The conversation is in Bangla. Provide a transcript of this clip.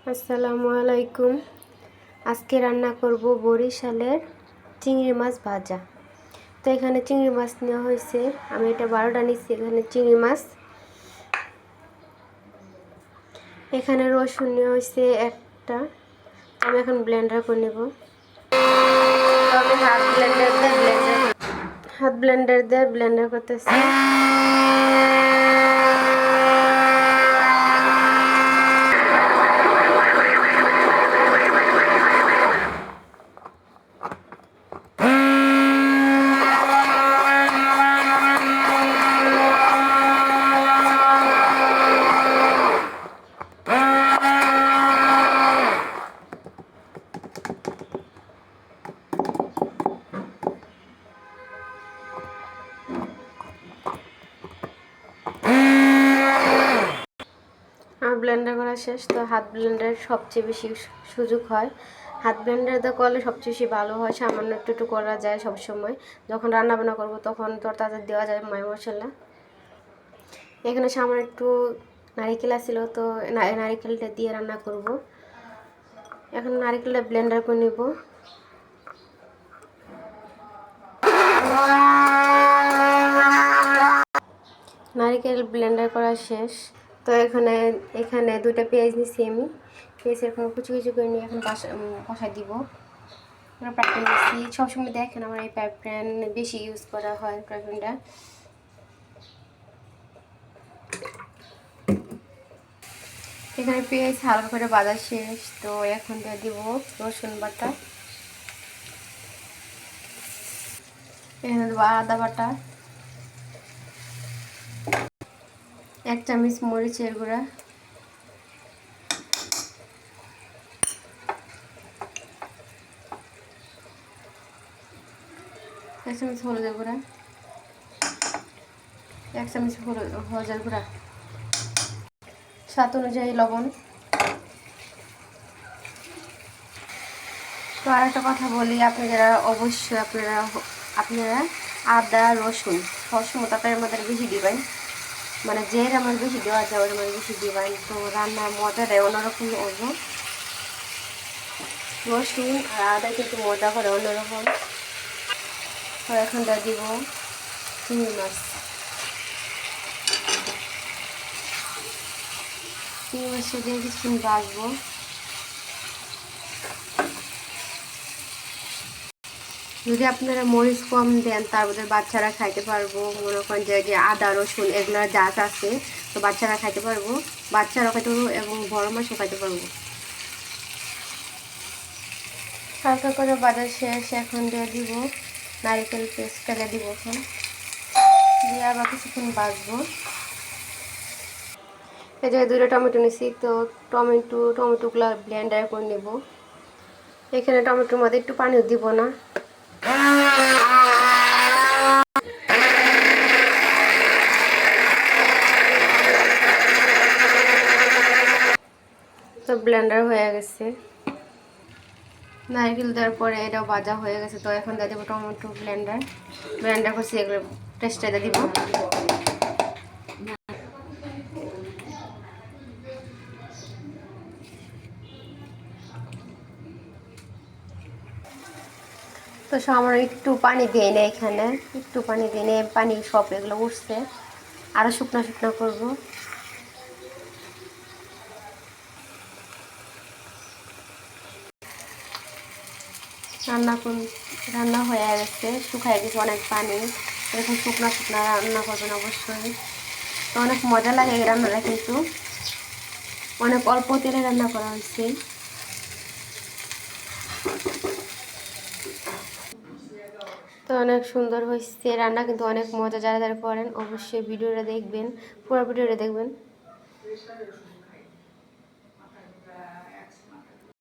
আসসালামু আলাইকুম। আজকে রান্না করব বরিশালের চিংড়ি মাছ ভাজা। তো এখানে চিংড়ি মাছ নেওয়া হয়েছে, আমি এটা 12টা নিচ্ছি। এখানে চিংড়ি মাছ, এখানে রসুন নেওয়া হয়েছে একটা। আমি এখন ব্লেন্ডার করে নেব। তো আমি হাত ব্লেন্ডার দিয়ে ব্লেন্ডার করতেছি। ব্লেন্ডার করা শেষ। তো হাত ব্লেন্ডার সবচেয়ে বেশি সুযোগ হয়, হাত ব্লেন্ডার দিয়ে করলে সবচেয়ে বেশি ভালো হয়। সামান্য একটু একটু করা যায় সব সময়, যখন রান্না বান্না করবো তখন তরতাজা দেওয়া যায় মায় মশলা। এখানে সামান্য একটু নারিকেল ছিল, তো নারিকেলটা দিয়ে রান্না করব। এখন নারিকেলটা ব্লেন্ডার করে নেব। নারিকেল ব্লেন্ডার করা শেষ। তো এখানে দুটো পেঁয়াজ নিচ্ছি আমি। পেঁয়াজ এখন কুচি কুচি করে নিয়ে এখন কষাই দিব। পাইপ প্যান দিচ্ছি। সবসময় দেখেন আমার এই পাইপ প্যান বেশি ইউজ করা হয়। পাইপ প্যানটা এখানে পেঁয়াজ হালকা করে ভাজা শেষ। তো এখন দিয়ে দিব রসুন বাটা, এখানে দেবো আদা বাটা, 1 চামচ মরিচের গুঁড়া, 1 চামচ হলুদের গুঁড়া, 1 চামচ হলুদের গুঁড়া, স্বাদ অনুযায়ী লবণ। তো আর একটা কথা বলি, আপনারা অবশ্যই আপনারা আদা রসুন সবসময় তরকারির মধ্যে বেশি দিবেন, মানে যে আমার বেশি দেওয়া যায় ওর মধ্যে বেশি দিবেন। তো রান্নার মজাটা অন্যরকম হবে। রসুন আর আদা কিন্তু মজা করে অন্যরকম। তো এখন দিব চিংড়ি মাছ। চিংড়ি মাছটা দিয়ে কিছুক্ষণ ভাজবো। যদি আপনারা মরিচ কম দেন তার মধ্যে বাচ্চারা খাইতে পারবো। মনে করেন যে আদা রসুন এগুলোর জাত আছে, তো বাচ্চারা খাইতে পারবো, বাচ্চারা খাইতে পারবো এবং বড় মাছও খাইতে পারবো। হালকা করে বাজার শেষ। এখন দিয়ে দিব নারিকেল পেস্টটা দিব। এখন দিয়ে আবার কিছুক্ষণ ভাজবো। এই যে 2টা টমেটো নিছি, তো টমেটোগুলো ব্লেন্ডার করে নেব। এখানে টমেটোর মধ্যে একটু পানিও দিব না। তো ব্লেন্ডার হয়ে গেছে, নারকেল দেওয়ার পরে এটাও ভাজা হয়ে গেছে। তো এখন দিয়ে দেবো টমেটো ব্লেন্ডার করছি, এগুলো পেস্টটা দিয়ে দিব। তো সামান্য একটু পানি দিয়ে নেই, এখানে একটু পানি দিয়ে নেই, পানি সব এগুলো উঠছে, আরও শুকনো শুকনো করবো। রান্না হয়ে গেছে, শুকায় গেছে অনেক পানি। এরকম শুকনো শুকনো রান্না করবেন অবশ্যই। তো অনেক মজা লাগে এই রান্নাটা, কিন্তু অনেক অল্প তেলে রান্না করা হয়েছে। তো অনেক সুন্দর হয়েছে রান্না, কিন্তু অনেক মজা। যারা যারা করেন অবশ্যই ভিডিওটা দেখবেন, পুরো ভিডিওটা দেখবেন।